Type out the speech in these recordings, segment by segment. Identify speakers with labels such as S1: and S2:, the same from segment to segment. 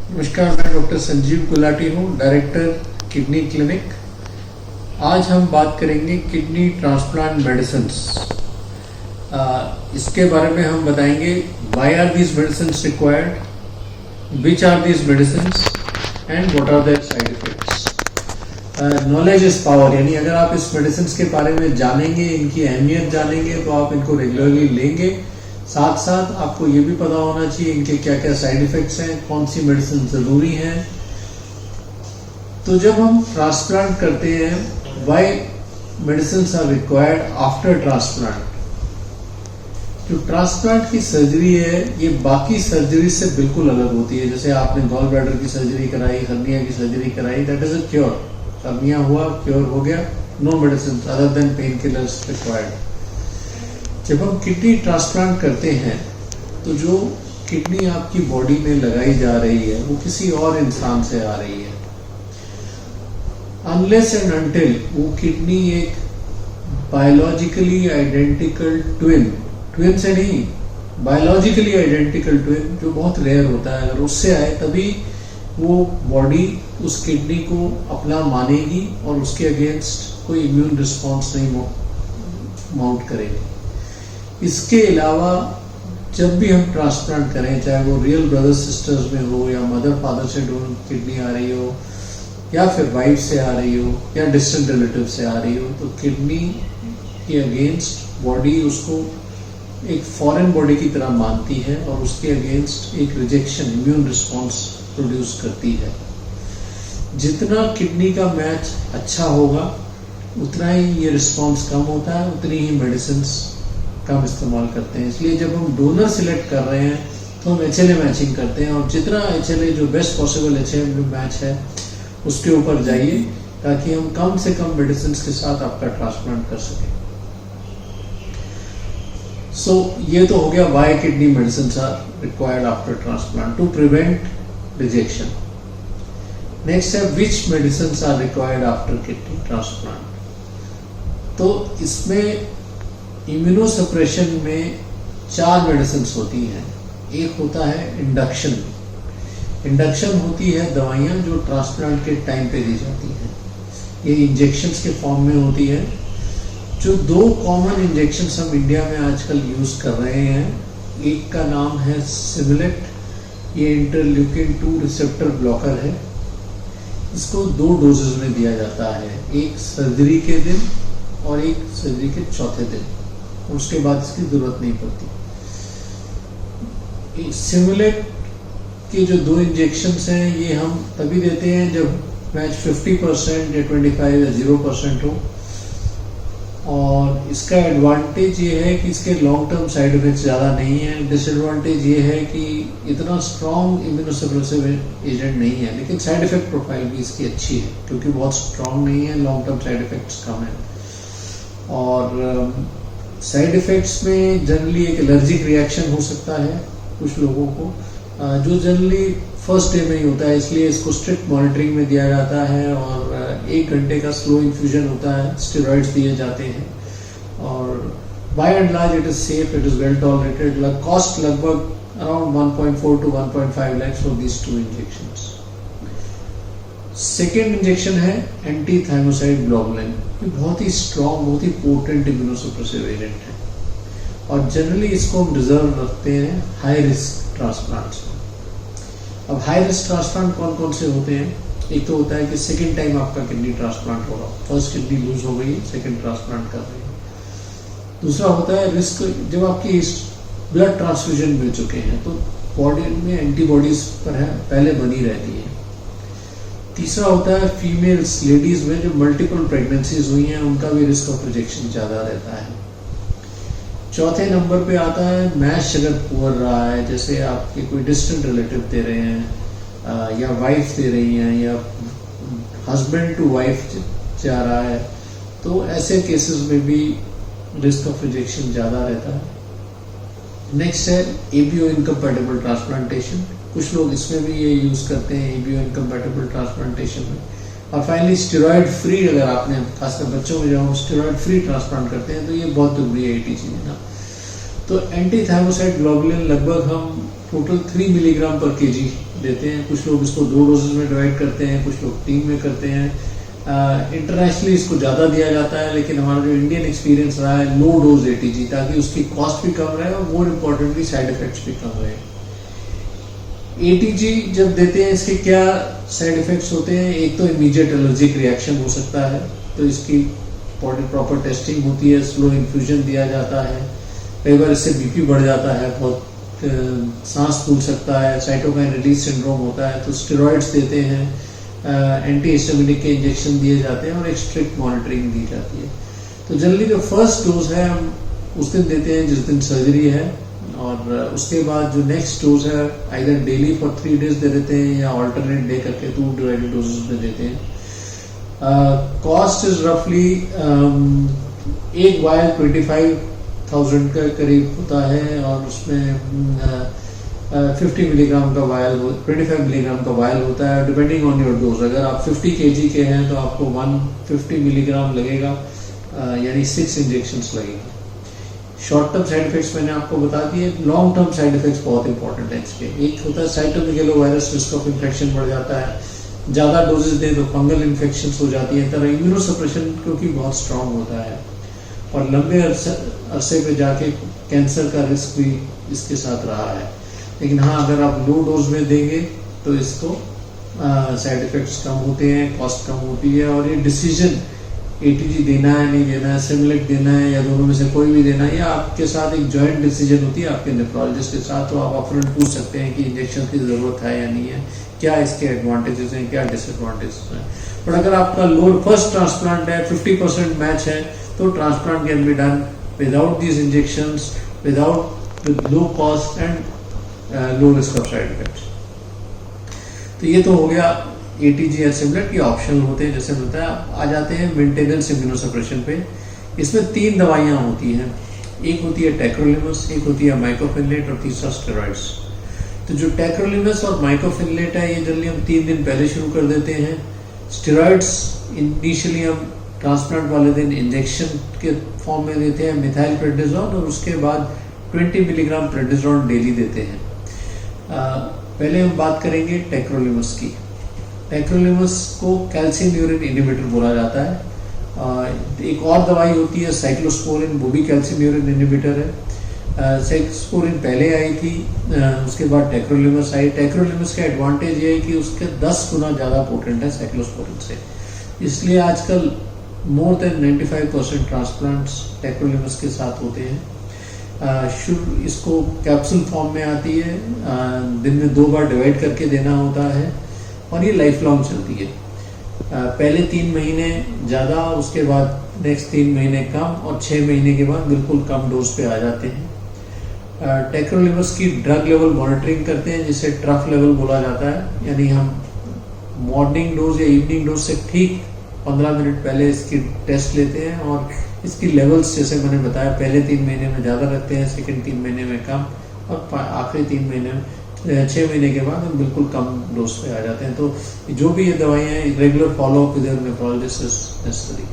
S1: नमस्कार, मैं डॉक्टर संजीव गुलाटी हूँ, डायरेक्टर किडनी क्लिनिक। आज हम बात करेंगे किडनी ट्रांसप्लांट मेडिसिन्स। इसके बारे में हम बताएंगे why are these medicines required, which are these medicines and what are their side effects. Knowledge is power, यानी अगर आप इस मेडिसिन्स के बारे में जानेंगे, इनकी अहमियत जानेंगे, तो आप इनको रेगुलरली लेंगे। साथ साथ आपको ये भी पता होना चाहिए इनके क्या क्या साइड इफेक्ट्स हैं, कौन सी मेडिसिन जरूरी है। तो जब हम ट्रांसप्लांट करते हैं, why medicines are required after transplant. जो ट्रांसप्लांट की सर्जरी है, ये बाकी सर्जरी से बिल्कुल अलग होती है। जैसे आपने गॉल ब्लैडर की सर्जरी कराई, हर्निया की सर्जरी कराई, that is a cure. Hernia हुआ, क्योर हो गया, no medicine other than pain killers required. जब हम किडनी ट्रांसप्लांट करते हैं तो जो किडनी आपकी बॉडी में लगाई जा रही है वो किसी और इंसान से आ रही है। अनलेस एंड अनटिल वो किडनी एक बायोलॉजिकली आइडेंटिकल ट्विन से नहीं, बायोलॉजिकली आइडेंटिकल ट्विन जो बहुत रेयर होता है, अगर उससे आए तभी वो बॉडी उस किडनी को अपना मानेगी और उसके अगेंस्ट कोई इम्यून रिस्पॉन्स नहीं माउंट करेगी। इसके अलावा जब भी हम ट्रांसप्लांट करें, चाहे वो रियल ब्रदर सिस्टर्स में हो या मदर फादर से किडनी आ रही हो या फिर वाइफ से आ रही हो या डिस्टेंट रिलेटिव से आ रही हो, तो किडनी के अगेंस्ट बॉडी उसको एक फॉरेन बॉडी की तरह मानती है और उसके अगेंस्ट एक रिजेक्शन, इम्यून रिस्पॉन्स प्रोड्यूस करती है। जितना किडनी का मैच अच्छा होगा उतना ही ये रिस्पॉन्स कम होता है, उतनी ही मेडिसिन कम इस्तेमाल करते हैं। इसलिए जब हम डोनर सिलेक्ट कर रहे हैं तो हम HLA मैचिंग करते हैं, और जितना HLA जो बेस्ट पॉसिबल HLA मैच है उसके ऊपर जाइए, ताकि हम कम से कम मेडिसिन के साथ आपका ट्रांसप्लांट कर सकें। सो ये तो हो गया why kidney medicine are required after transplant to prevent rejection. Next है which medicine are required after kidney transplant. तो इसमें इम्यूनोसप्रेशन में 4 मेडिसिन होती हैं। एक होता है इंडक्शन। इंडक्शन होती है दवाइयाँ जो ट्रांसप्लांट के टाइम पे दी जाती हैं। ये इंजेक्शंस के फॉर्म में होती है। जो 2 कॉमन इंजेक्शंस हम इंडिया में आजकल यूज कर रहे हैं, एक का नाम है सिमुलेट, ये इंटरल्यूकिन 2 रिसेप्टर ब्लॉकर है। इसको 2 डोजेज में दिया जाता है, एक सर्जरी के दिन और एक सर्जरी के चौथे दिन, उसके बाद इसकी जरूरत नहीं पड़ती। सिमुलेट के जो 2 इंजेक्शंस हैं, ये हम तभी देते हैं जब मैच 50% या 25 या 0% हो। और इसका एडवांटेज ये है कि इसके लॉन्ग टर्म साइड इफेक्ट्स ज़्यादा नहीं है। डिसएडवांटेज ये है कि इतना स्ट्रॉन्ग इम्यूनोसप्रेसिव एजेंट नहीं है, लेकिन साइड इफेक्ट प्रोफाइल भी इसकी अच्छी है, क्योंकि बहुत स्ट्रॉन्ग नहीं है, लॉन्ग टर्म साइड इफेक्ट्स कम है। और साइड इफेक्ट्स में जनरली एक एलर्जिक रिएक्शन हो सकता है कुछ लोगों को, जो जनरली फर्स्ट डे में ही होता है, इसलिए इसको स्ट्रिक्ट मॉनिटरिंग में दिया जाता है। और 1 घंटे का स्लो इन्फ्यूजन होता है, स्टेरॉइड्स दिए जाते हैं, और by and large it is safe, it is well tolerated. Cost लगभग around 1.4 to 1.5 lakhs for these 2 injections. Second injection है एंटी थाइमोसाइड ग्लोबुलिन। ये बहुत ही स्ट्रॉन्ग, बहुत ही पोटेंट इम्यूनोसप्रेसिव एजेंट है, और जनरली इसको हम रिजर्व रखते हैं हाई रिस्क ट्रांसप्लांट्स में। अब हाई रिस्क ट्रांसप्लांट कौन कौन से होते हैं? एक तो होता है कि सेकेंड टाइम आपका किडनी ट्रांसप्लांट होगा, फर्स्ट किडनी लूज हो गई, सेकेंड ट्रांसप्लांट कर रही है। दूसरा होता है रिस्क जब आपकी ब्लड ट्रांसफ्यूजन मिल चुके हैं, तो बॉडी में एंटीबॉडीज पहले बनी रहती है। तीसरा होता है फीमेल्स, लेडीज में जो मल्टीपल प्रेगनेंसीज हुई हैं, उनका भी रिस्क ऑफ रिजेक्शन ज्यादा रहता है। चौथे नंबर पे आता है मैच अगर पुअर रहा है, जैसे आपके कोई डिस्टेंट रिलेटिव दे रहे हैं या वाइफ दे रही हैं या हस्बैंड टू वाइफ जा रहा है, तो ऐसे केसेस में भी रिस्क ऑफ रिजेक्शन ज्यादा रहता है। नेक्स्ट है ABO इनकम्पैटिबल ट्रांसप्लांटेशन। कुछ लोग इसमें भी ये यूज करते हैं, ABO इनकम्पैटिबल ट्रांसप्लांटेशन में। और फाइनली स्टेरॉइड फ्री, अगर आपने खासकर बच्चों में जब हम स्टेरॉइड फ्री ट्रांसप्लांट करते हैं, तो ये बहुत जरूरी है ये चीजें ना। तो एंटी थायमोसाइड ग्लोबुलिन लगभग हम टोटल 3 मिलीग्राम पर केजी देते हैं। कुछ लोग इसको 2 डोजेज में डिवाइड करते हैं, कुछ लोग 3 में करते हैं। इंटरनेशनली इसको ज़्यादा दिया जाता है, लेकिन हमारा जो इंडियन एक्सपीरियंस रहा है लो डोज एटीजी, ताकि उसकी कॉस्ट भी कम रहे और मोर इम्पोर्टेंटली साइड इफेक्ट्स भी कम रहे। एटीजी जब देते हैं इसके क्या साइड इफेक्ट्स होते हैं? एक तो इमीडिएट एलर्जिक रिएक्शन हो सकता है, तो इसकी प्रॉपर टेस्टिंग होती है, स्लो इन्फ्यूजन दिया जाता है। कई बार इससे बीपी बढ़ जाता है, बहुत सांस फूल सकता है, साइटोकाइन रिलीज सिंड्रोम होता है, तो स्टेरॉइड्स देते हैं, एंटी हिस्टामिनिक के इंजेक्शन दिए जाते हैं और एक स्ट्रिक्ट मॉनिटरिंग दी जाती है। तो जनरली जो फर्स्ट डोज है हम उस दिन देते हैं जिस दिन सर्जरी है, और उसके बाद जो नेक्स्ट डोज है आइदर डेली फॉर 3 डेज दे देते हैं या ऑल्टरनेट डे करके 2 डिवाइडेड डोजेस में देते हैं। कॉस्ट इज रफली एक वायल 25,000 के करीब होता है, और उसमें 50 मिलीग्राम का वायल 25 मिलीग्राम का वायल होता है, डिपेंडिंग ऑन योर डोज। अगर आप 50 केजी के हैं तो आपको 150 मिलीग्राम लगेगा, यानी 6 इंजेक्शंस लगेंगे। शॉर्ट टर्म साइड इफेक्ट्स मैंने आपको बता दिए। लॉन्ग टर्म साइड इफेक्ट्स बहुत इंपॉर्टेंट है इसके। एक होता है साइटोमेगालोवायरस, रिस्क ऑफ इन्फेक्शन बढ़ जाता है, ज़्यादा डोजेज दें तो फंगल इन्फेक्शन हो जाती है। तरह इम्यूनोसप्रेशन क्योंकि बहुत स्ट्रांग होता है, और लंबे अरसे पे जाके कैंसर का रिस्क भी इसके साथ रहा है। लेकिन हाँ, अगर आप लो डोज में देंगे तो इसको साइड इफेक्ट्स कम होते हैं, कॉस्ट कम होती है, और ये डिसीजन एटीजी देना है नहीं देना है, सिमुलेट देना है या दोनों में से कोई भी देना है, या आपके साथ एक जॉइंट डिसीजन होती है आपके नेफ्रोलॉजिस्ट के साथ। तो आप अपफ्रंट पूछ सकते हैं कि इंजेक्शन की ज़रूरत है या नहीं है, क्या इसके एडवांटेजेस हैं, क्या डिसएडवांटेजेस हैं। बट अगर आपका लोअर फर्स्ट ट्रांसप्लांट है, 50% मैच है, तो transplant can be done without these injections, with low cost and low risk of side effects. तो ये तो हो गया एटीजी या सिमुलेट के ऑप्शनल होते हैं, जैसे बताया। आ जाते हैं मेंटेनेंस इम्यूनोसप्रेशन पे। इसमें 3 दवाइयाँ होती हैं, एक होती है टेक्रोलिमस, एक होती है माइकोफिनलेट, और तीसरा स्टेरॉइड्स। तो जो टेक्रोलिमस और माइकोफिनलेट है ये जल्दी हम 3 दिन पहले शुरू कर देते हैं। स्टेरॉइड्स इनिशियली हम ट्रांसप्लांट वाले दिन इंजेक्शन के फॉर्म में देते हैं, मिथाइल प्रेडिजोन, और उसके बाद 20 मिलीग्राम प्रेडिजोन डेली देते हैं। पहले हम बात करेंगे टेक्रोलिमस की। टेक्रोलिमस को कैल्शियम यूरिन इनहिबिटर बोला जाता है। एक और दवाई होती है साइक्लोस्पोरिन, वो भी कैल्शियम यूरिन इनहिबिटर है। साइक्लोस्पोरिन पहले आई थी, उसके बाद टेक्रोलिमस आई। टेक्रोलिमस का एडवांटेज ये है कि उसके 10 गुना ज़्यादा पोटेंट है साइक्लोस्पोरिन से, इसलिए आजकल मोर देन 95% ट्रांसप्लांट्स टेक्रोलिमस के साथ होते हैं। इसको कैप्सूल फॉर्म में आती है, दिन में 2 बार डिवाइड करके देना होता है, और ये लाइफ लॉन्ग चलती है। पहले 3 महीने ज़्यादा, उसके बाद नेक्स्ट 3 महीने कम, और 6 महीने के बाद बिल्कुल कम डोज पे आ जाते हैं। टेक्रोलिमस की ड्रग लेवल मॉनिटरिंग करते हैं, जिसे ट्रफ लेवल बोला जाता है, यानी हम मॉर्निंग डोज या इवनिंग डोज से ठीक 15 मिनट पहले इसकी टेस्ट लेते हैं, और इसकी लेवल्स जैसे मैंने बताया पहले 3 महीने में ज़्यादा रखते हैं, सेकेंड 3 महीने में कम, और आखिरी 3 महीने में 6 महीने के बाद हम बिल्कुल कम डोज पे आ जाते हैं। तो जो भी ये दवाइयाँ हैं, regular follow up with your nephrologist is necessary.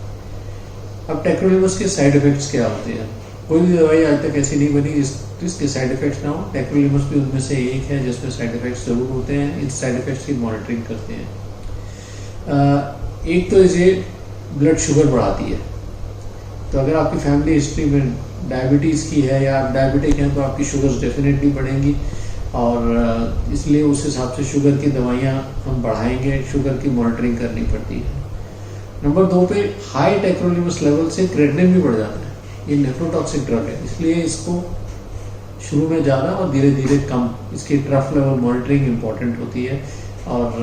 S1: अब टेक्रोलिमस के साइड इफेक्ट्स क्या होते हैं? कोई भी दवाई आज तक ऐसी नहीं बनी जिसके साइड इफेक्ट्स ना हो। टेक्रोलिमस भी उनमें से एक है जिसमें साइड इफेक्ट्स जरूर होते हैं। इन साइड इफेक्ट्स की मॉनिटरिंग करते हैं। एक तो इसे ब्लड शुगर बढ़ाती है, तो अगर आपकी फैमिली हिस्ट्री में डायबिटीज़ की है या आप डायबिटिक हैं तो आपकी शुगर्स डेफिनेटली बढ़ेंगी, और इसलिए उस हिसाब से शुगर की दवाइयाँ हम बढ़ाएंगे, शुगर की मॉनिटरिंग करनी पड़ती है। नंबर 2 पे हाई टेक्रोलिमस लेवल से क्रेटिनिन भी बढ़ जाता है। ये नेफ्रोटॉक्सिक ड्रग है, इसलिए इसको शुरू में ज़्यादा और धीरे धीरे कम, इसकी ट्रफ लेवल मॉनिटरिंग इंपॉर्टेंट होती है। और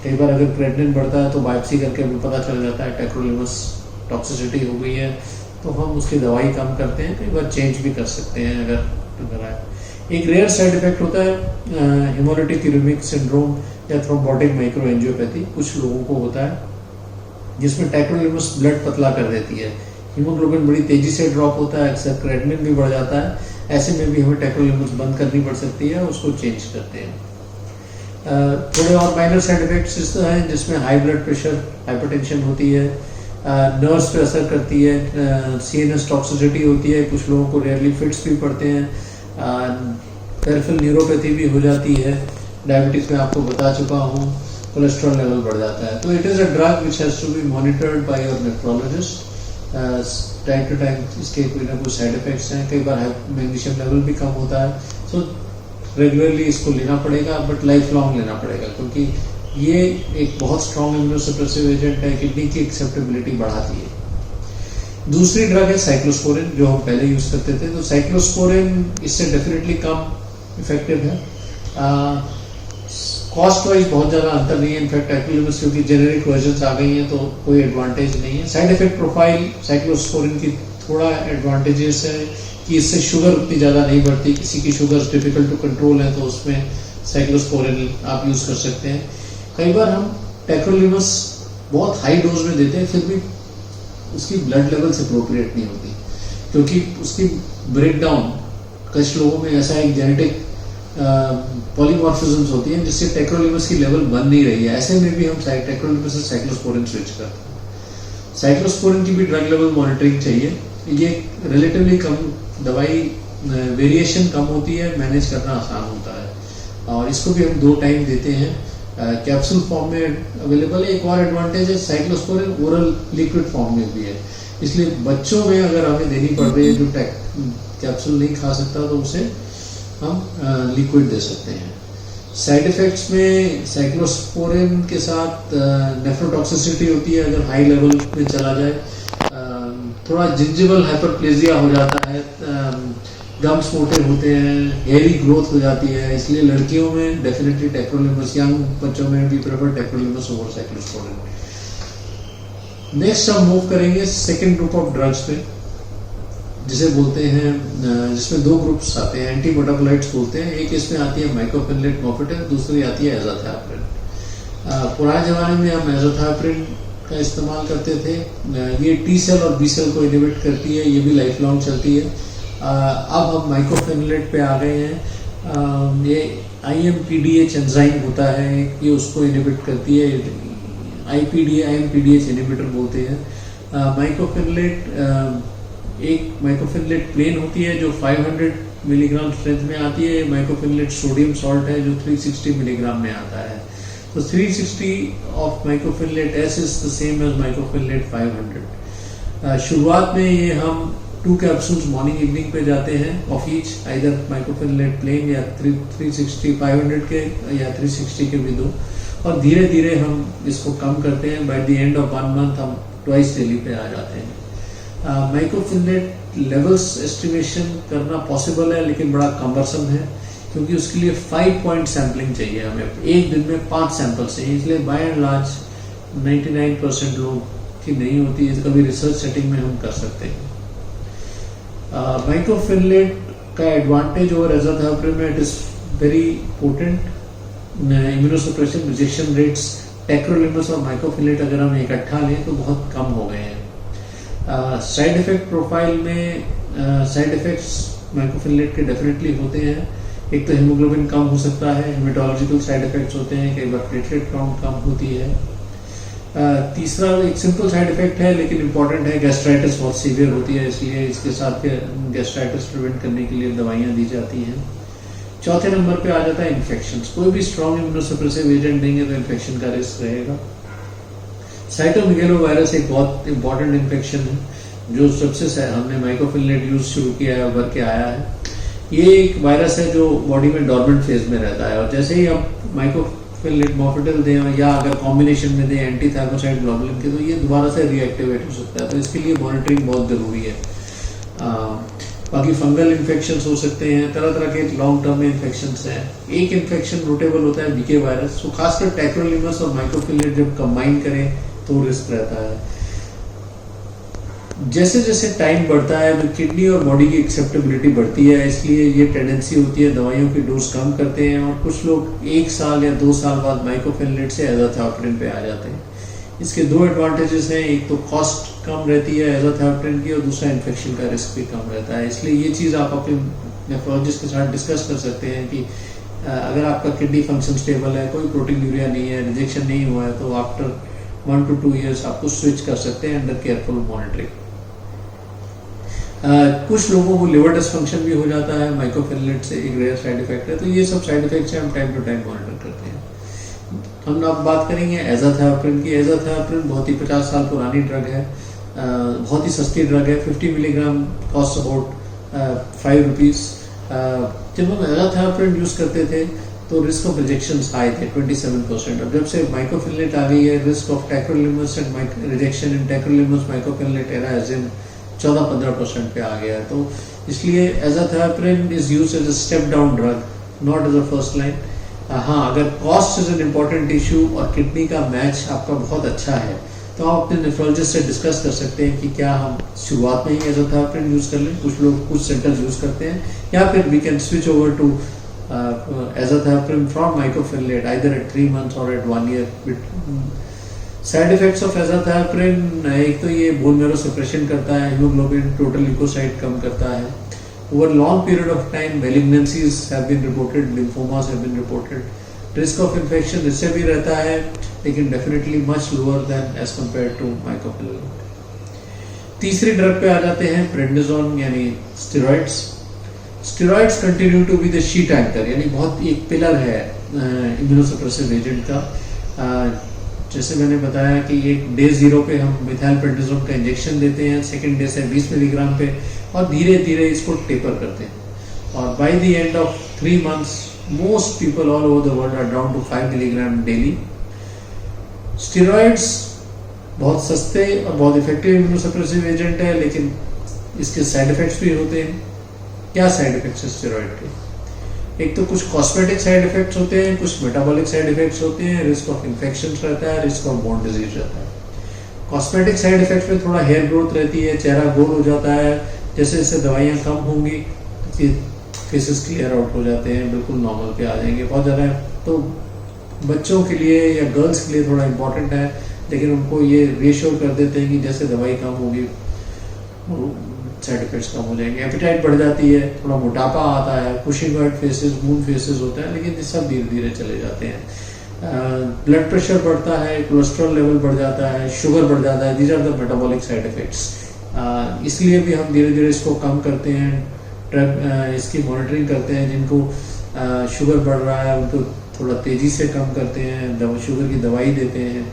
S1: कई बार अगर क्रेटिनिन बढ़ता है तो बायोप्सी करके हमें पता चल जाता है टेक्रोलिमस टॉक्सिसिटी हो गई है, तो हम उसकी दवाई कम करते हैं। कई बार चेंज भी कर सकते हैं अगर आए। एक रेयर साइड इफेक्ट होता है हेमोलिटिक यूरेमिक सिंड्रोम या थ्रोम्बोटिक माइक्रोएंजियोपैथी, कुछ लोगों को होता है, जिसमें टेक्रोलिमस ब्लड पतला कर देती है, हीमोग्लोबिन बड़ी तेजी से ड्रॉप होता है, अक्सर क्रेटिनिन भी बढ़ जाता है। ऐसे में भी हमें टेक्रोलिमस बंद करनी पड़ सकती है, उसको चेंज करते हैं। थोड़े और माइनर साइड इफेक्ट्स हैं जिसमें हाई ब्लड प्रेशर, हाइपरटेंशन होती है, नर्व्स पे असर करती है, सीएनएस टॉक्सिसिटी होती है, कुछ लोगों को रेयरली फिट्स भी पड़ते हैं, पेरिफेरल न्यूरोपैथी भी हो जाती है, डायबिटीज में आपको बता चुका हूँ, कोलेस्ट्रॉल लेवल बढ़ जाता है। तो it is a drug which has to be monitored by your nephrologist. Time to time इसके कोई ना कोई साइड इफेक्ट्स हैं, कई बार मैग्नीशियम लेवल भी कम होता है, सो रेगुलरली इसको लेना पड़ेगा, बट लाइफ लॉन्ग लेना पड़ेगा, क्योंकि ये एक बहुत स्ट्रॉन्ग इम्यूनोसप्रेसिव एजेंट है, किडनी की एक्सेप्टेबिलिटी बढ़ाती है। दूसरी ड्रग है साइक्लोस्पोरिन, जो हम पहले यूज करते थे। तो साइक्लोस्पोरिन इससे डेफिनेटली कम इफेक्टिव है। कॉस्ट वाइज बहुत ज़्यादा अंतर नहीं है, इनफैक्ट एक्विलिमस क्योंकि जेनेरिक वर्जन्स आ गई हैं तो कोई एडवांटेज नहीं है। साइड इफेक्ट प्रोफाइल साइक्लोस्पोरिन की थोड़ा एडवांटेजेस है कि इससे शुगर उतनी ज़्यादा नहीं बढ़ती, किसी की शुगर डिफिकल्ट टू कंट्रोल है तो उसमें साइक्लोस्पोरिन आप यूज़ कर सकते हैं। कई बार हम टेक्रोलिमस बहुत हाई डोज में देते हैं, फिर भी उसकी ब्लड लेवल से अप्रोप्रिएट नहीं होती, क्योंकि उसकी ब्रेकडाउन कुछ लोगों में ऐसा एक जेनेटिक पॉलीमॉर्फिज्म्स होती हैं जिससे टेक्रोलिमस की लेवल बन नहीं रही है। ऐसे में भी हम टेक्रोलिमस से साइक्लोस्पोरिन स्विच करते हैं। साइक्लोस्पोरिन की भी ड्रग लेवल मॉनिटरिंग चाहिए। ये रिलेटिवली कम दवाई, वेरिएशन कम होती है, मैनेज करना आसान होता है, और इसको भी हम 2 टाइम देते हैं। कैप्सूल फॉर्म में अवेलेबल है। एक और एडवांटेज है, साइक्लोस्पोरिन ओरल लिक्विड फॉर्म में भी है, इसलिए बच्चों में अगर हमें देनी पड़ रही है जो कैप्सूल नहीं खा सकता तो उसे हम लिक्विड दे सकते हैं। साइड इफेक्ट्स में साइक्लोस्पोरिन के साथ नेफ्रोटॉक्सिसिटी होती है अगर हाई लेवल में चला जाए, थोड़ा जिंजिवल हाइपरप्लेजिया हो जाता है, गम्स मोटे होते हैं, हेयरी ग्रोथ हो जाती है, इसलिए लड़कियों में डेफिनेटली टेक्रोलिमस, यंग बच्चों में भी प्रेफर टेक्रोलिमस ओवर साइक्लोस्पोरिन। नेक्स्ट हम मूव करेंगे सेकेंड ग्रुप ऑफ ड्रग्स पे, जिसे बोलते हैं, जिसमें 2 ग्रुप्स आते हैं, एंटीमेटाबोलाइट्स बोलते हैं। एक इसमें आती है माइकोफिनलेट मॉर्फिटेल, दूसरी आती है एज़ाथैप्रिन। पुराने जमाने में हम एज़ाथैप्रिन का इस्तेमाल करते थे। ये टी सेल और बी सेल को इनहिबिट करती है, ये भी लाइफ लॉन्ग चलती है। अब हम माइकोफिनलेट पे आ गए हैं। ये IMPDH एंजाइम होता है, ये उसको इनहिबिट करती है, IMPDH इनहिबिटर बोलते हैं। एक माइकोफिनलेट प्लेन होती है जो 500 मिलीग्राम स्ट्रेंथ में आती है। माइकोफिनलेट सोडियम सॉल्ट है जो 360 मिलीग्राम में आता है। तो 360 of mycophenolate S is the same as mycophenolate 500। शुरुआत में ये हम 2 कैप्सूल्स मॉर्निंग इवनिंग पे जाते हैं ऑफ ईच, आइदर माइकोफिनलेट प्लेन या 360 500 के या 360 के भी 2, और धीरे धीरे हम इसको कम करते हैं। Bye the end of 1 month हम ट्वाइस डेली पे आ जाते हैं। माइकोफिनलेट लेवल्स एस्टिमेशन करना पॉसिबल है, लेकिन बड़ा कम्बरसम है, क्योंकि उसके लिए 5 पॉइंट सैम्पलिंग चाहिए हमें, एक दिन में 5 सैंपल चाहिए, इसलिए बाय एंड लार्ज 99% लोग की नहीं होती है। कभी रिसर्च सेटिंग में हम कर सकते हैं। माइकोफिनलेट का एडवांटेज ओवर एज़ाथैप्रिन में, it is very potent, immunosuppression rejection rates tacrolimus और माइकोफिनलेट अगर हम इकट्ठा लें तो बहुत कम हो गए हैं। साइड इफेक्ट प्रोफाइल में साइड इफेक्ट्स माइकोफिनलेट के डेफिनेटली होते हैं। एक तो हीमोग्लोबिन कम हो सकता है, हेमेटोलॉजिकल साइड इफेक्ट्स होते हैं, कई बार प्लेटलेट काउंट कम होती है। तीसरा एक सिंपल साइड इफेक्ट है लेकिन इंपॉर्टेंट है, गैस्ट्राइटिस बहुत सीवियर होती है, इसलिए इसके साथ गैस्ट्राइटिस प्रिवेंट करने के लिए दवाइयाँ दी जाती हैं। चौथे नंबर पे आ जाता है इन्फेक्शन। कोई भी स्ट्रॉन्ग इम्यूनोसप्रेसिव एजेंट देंगे तो इन्फेक्शन का रिस्क रहेगा। साइटोमेगालोवायरस एक बहुत इंपॉर्टेंट इन्फेक्शन है जो सबसे हमने माइकोफिनलेट यूज शुरू किया है, उभर के आया है। ये एक वायरस है जो बॉडी में डॉर्मेंट फेज में रहता है, और जैसे ही आप माइकोफिनलेट मॉर्फिटेल दें या अगर कॉम्बिनेशन में दें एंटी थायरोसाइड ग्लोबुलिन के, तो ये दोबारा से रीएक्टिवेट हो सकता है। तो इसके लिए मॉनिटरिंग बहुत जरूरी है। बाकी फंगल इन्फेक्शन हो सकते हैं, तरह तरह के लॉन्ग टर्म में इन्फेक्शन हैं। एक इन्फेक्शन रोटेबल होता है बीके वायरस, तो खासकर टेक्रोलिमस और माइकोफिनलेट जब कंबाइन करें तो रिस्क रहता है। जैसे जैसे टाइम बढ़ता है तो किडनी और बॉडी की एक्सेप्टेबिलिटी बढ़ती है, इसलिए ये टेंडेंसी होती है दवाइयों की डोज कम करते हैं, और कुछ लोग 1 साल या 2 साल बाद माइकोफिनलेट से एज़ाथैप्रिन पे आ जाते हैं। इसके 2 एडवांटेजेस हैं, एक तो कॉस्ट कम रहती है एज़ाथैप्रिन की, और दूसरा इन्फेक्शन का रिस्क भी कम रहता है। इसलिए ये चीज़ आप अपने नेफ्रोलॉजिस्ट के साथ डिस्कस कर सकते हैं कि अगर आपका किडनी फंक्शन स्टेबल है, कोई प्रोटीन यूरिया नहीं है, रिजेक्शन नहीं हुआ है, तो आफ्टर 1 to 2 years आपको स्विच कर सकते हैं अंडर केयरफुल मॉनिटरिंग। कुछ लोगों को लिवर डिसफंक्शन भी हो जाता है माइक्रोफिलनेट से, एक रेयर साइड इफेक्ट है। तो ये सब साइड इफेक्ट्स हम टाइम टू टाइम मॉनिटर करते हैं। हम अब बात करेंगे एजाथायोप्रिन की। एजाथायोप्रिन बहुत ही 50 साल पुरानी ड्रग है, बहुत ही सस्ती ड्रग है। 50 मिलीग्राम कॉस्ट अबाउट 5 रुपीज़। जब हम एजाथायोप्रिन यूज़ करते थे तो रिस्क ऑफ रिजेक्शन हाई थे 27%। अब जब से माइक्रोफिलनेट आ गई है, risk of tacrolimus and rejection in tacrolimus mycophenolate एराजिन 14-15% पे आ गया है। तो इसलिए azathioprine is used as a step down drug, not as a first line. हाँ, अगर cost is an important issue और किडनी का मैच आपका बहुत अच्छा है तो आप अपने नेफ्रोलॉजिस्ट से डिस्कस कर सकते हैं कि क्या हम शुरुआत में ही एजाथायोप्रिन यूज कर लें। कुछ लोग कुछ सेंटर्स यूज करते हैं, या फिर we can switch over to azathioprine from mycophenolate either at 3 months और at 1 year। Side effects of azathioprine, एक तो ये बोन मैरो सप्रेशन करता है, हीमोग्लोबिन टोटल ल्यूकोसाइट कम करता है। Over long period of time malignancies have been reported, lymphomas have been reported. Risk of infection इससे भी रहता है, लेकिन definitely much lower than as compare to mycophenolate. तीसरी ड्रग पे आ जाते हैं, प्रेडनिसोन यानी steroids. Steroids continue to be the sheet anchor, यानी बहुत एक पिलर है इम्यूनोसप्रेसिव एजेंट का। जैसे मैंने बताया कि एक डे 0 पे हम मिथाइलप्रेडनिसोन का इंजेक्शन देते हैं, सेकेंड डे से 20 मिलीग्राम पे, और धीरे धीरे इसको टेपर करते हैं। और by the end of 3 months most people all over the world are down to 5 milligram daily. Steroids बहुत सस्ते और बहुत इफेक्टिव इम्यूनोसप्रेसिव एजेंट है, लेकिन इसके साइड इफेक्ट्स भी होते हैं। क्या साइड इफेक्ट्स है स्टेरॉइड के? एक तो कुछ कॉस्मेटिक साइड इफेक्ट्स होते हैं, कुछ मेटाबॉलिक साइड इफेक्ट्स होते हैं, रिस्क ऑफ इन्फेक्शन रहता है, रिस्क ऑफ बोन डिजीज रहता है। कॉस्मेटिक साइड इफेक्ट्स में थोड़ा हेयर ग्रोथ रहती है, चेहरा गोल हो जाता है। जैसे जैसे दवाइयाँ कम होंगी फेसेस क्लियर आउट हो जाते हैं, बिल्कुल नॉर्मल पे आ जाएंगे। बहुत ज़्यादा तो बच्चों के लिए या गर्ल्स के लिए थोड़ा इंपॉर्टेंट है, लेकिन उनको ये रिएश्योर कर देते हैं कि जैसे दवाई कम होगी साइड इफेक्ट्स कम हो जाएंगे। एपिटाइट बढ़ जाती है, थोड़ा मोटापा आता है, पुशिंग फेसेस, मून फेसेस होता है, लेकिन ये सब धीरे धीरे चले जाते हैं। ब्लड प्रेशर बढ़ता है, कोलेस्ट्रॉल लेवल बढ़ जाता है, शुगर बढ़ जाता है। These are the metabolic side effects. इसलिए भी हम धीरे धीरे इसको कम करते हैं, इसकी मॉनिटरिंग करते हैं। जिनको शुगर बढ़ रहा है उनको थोड़ा तेजी से कम करते हैं, शुगर की दवाई देते हैं।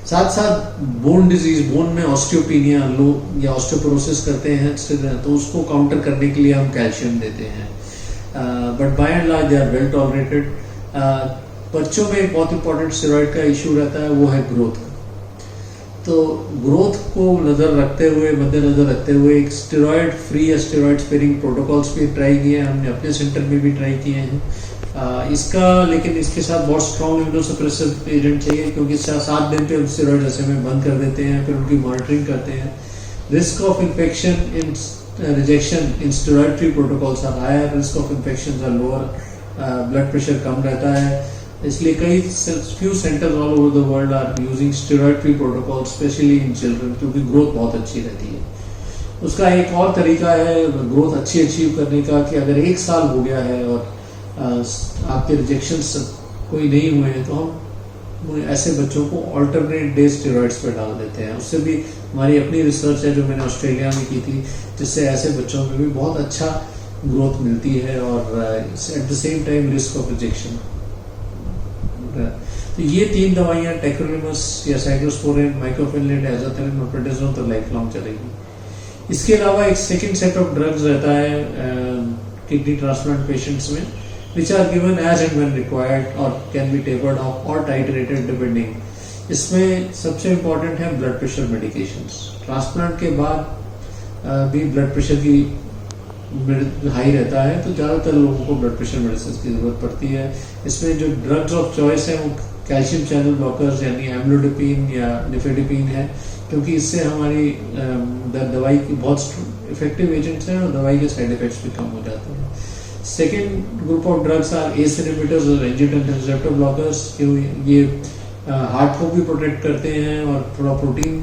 S1: साथ साथ बोन डिजीज, बोन में ऑस्टियोपीनिया लोग या ऑस्टियोपोरोसिस करते हैं, तो उसको काउंटर करने के लिए हम कैल्शियम देते हैं। But by and large they are well tolerated. बच्चों में एक बहुत इंपॉर्टेंट स्टेरॉइड का इशू रहता है, वो है ग्रोथ। तो ग्रोथ को मद्देनजर रखते हुए एक स्टेरॉइड फ्री या स्टेरॉइड स्पेयरिंग प्रोटोकॉल्स भी ट्राई किए हैं, हमने अपने सेंटर में भी ट्राई किए हैं। लेकिन इसके साथ बहुत स्ट्रॉन्ग इम्यूनोसप्रेसिव एजेंट चाहिए, क्योंकि 7 दिन पे हम स्टेरॉइड ऐसे में बंद कर देते हैं, फिर उनकी मॉनिटरिंग करते हैं। Risk of infection in rejection in steroid free protocols are higher, risk of infection are lower, blood pressure कम रहता है। इसलिए कई few centres all over the world are using steroid free protocol, specially in children, क्योंकि growth बहुत अच्छी रहती है। उसका एक और तरीका है ग्रोथ अच्छी अचीव करने का, कि अगर 1 साल हो गया है और आपके रिजेक्शन कोई नहीं हुए हैं, तो हम ऐसे बच्चों को अल्टरनेट डे स्टेरॉइड्स पर डाल देते हैं। उससे भी हमारी अपनी रिसर्च है जो मैंने ऑस्ट्रेलिया में की थी, जिससे ऐसे बच्चों में भी बहुत अच्छा ग्रोथ मिलती है और at the same time risk of rejection. तो ये 3 दवाइयाँ, टेक्रोलिमस या साइक्लोस्पोरिन, माइक्रोफिलनेट, एजाथायोप्रिन और प्रेडनिसोन, तो लाइफ लॉन्ग चलेगी। इसके अलावा एक सेकेंड सेट ऑफ ड्रग्स रहता है किडनी ट्रांसप्लांट पेशेंट्स में, which are given as and when required or can be tapered off or titrated depending। इसमें सबसे इम्पोर्टेंट है ब्लड प्रेशर मेडिकेशंस। ट्रांसप्लांट के बाद भी ब्लड प्रेशर की हाई रहता है, तो ज़्यादातर लोगों को ब्लड प्रेशर मेडिसिन की ज़रूरत पड़ती है। इसमें जो ड्रग्स ऑफ चॉइस है वो कैल्शियम चैनल ब्लॉकर्स यानी एम्लोडिपिन या निफेडिपिन है, क्योंकि इससे हमारी दवाई की बहुत इफेक्टिव एजेंट्स हैं और दवाई के साइड इफेक्ट्स भी कम हो जाते हैं। Second group of drugs R S inhibitors और एंजियोटेंसिन रिसेप्टर ब्लॉकर्स। ये हार्ट को भी प्रोटेक्ट करते हैं और थोड़ा प्रोटीन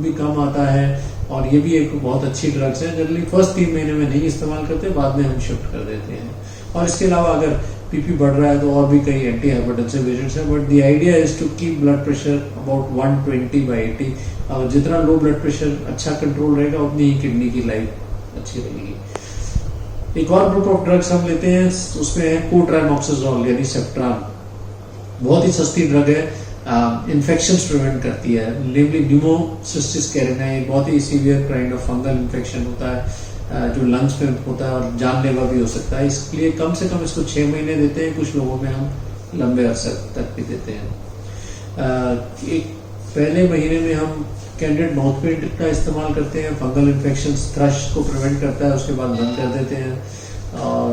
S1: भी कम आता है, और ये भी एक बहुत अच्छी ड्रग्स है। जनरली फर्स्ट 3 महीने में नहीं इस्तेमाल करते, बाद में हम शिफ्ट कर देते हैं। और इसके अलावा अगर पीपी बढ़ रहा है तो और भी कई एंटी हाइपरटेंसिव एजेंट्स हैं, but the idea is to keep blood pressure about 120/80। और जितना लो ब्लड प्रेशर अच्छा कंट्रोल रहेगा उतनी ही किडनी की लाइफ अच्छी रहेगी। एक और ग्रुप ऑफ ड्रग्स हम लेते हैं, उसमें है कोट्रामोक्साजोल यानी सेप्ट्रान। बहुत ही सस्ती ड्रग है, इन्फेक्शंस प्रिवेंट करती है। नेमली न्यूमोसिस्टिस कैरिनाई बहुत ही severe kind of fungal infection होता है जो लंग्स में होता है और जानलेवा भी हो सकता है। इसलिए कम से कम इसको 6 महीने देते हैं, कुछ लोगों में हम लंबे अरसे तक भी देते हैं। एक पहले महीने में हम कैंडिडेट माउथपिन का इस्तेमाल करते हैं, फंगल इन्फेक्शन थ्रश को प्रिवेंट करता है, उसके बाद बंद कर देते हैं। और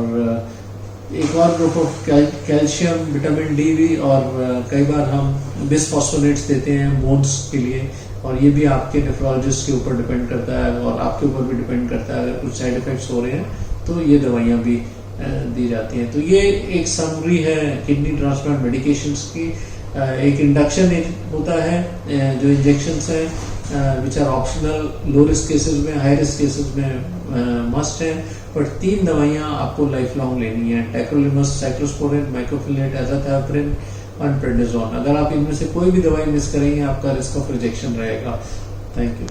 S1: एक और group of calcium, vitamin D भी, और कई बार हम बिसफॉस्फोनेट्स देते हैं बोन्स के लिए, और ये भी आपके नेफ्रोलॉजिस्ट के ऊपर डिपेंड करता है और आपके ऊपर भी डिपेंड करता है। अगर कुछ साइड इफेक्ट्स हो रहे हैं तो ये दवाइयाँ भी दी जाती हैं। तो ये एक समरी है किडनी ट्रांसप्लांट मेडिकेशंस की। एक इंडक्शन होता है जो इंजेक्शंस हैं which are optional, low risk cases में, हाई रिस्क केसेस में मस्ट है। बट 3 दवाइयाँ आपको लाइफ लॉन्ग लेनी है, टैक्रोलिमस, साइक्लोस्पोरिन, माइक्रोफिलेट, एजाथैप्रिन और प्रेडनिसोन। अगर आप इनमें से कोई भी दवाई मिस करेंगे आपका रिस्क ऑफ रिजेक्शन रहेगा। Thank you.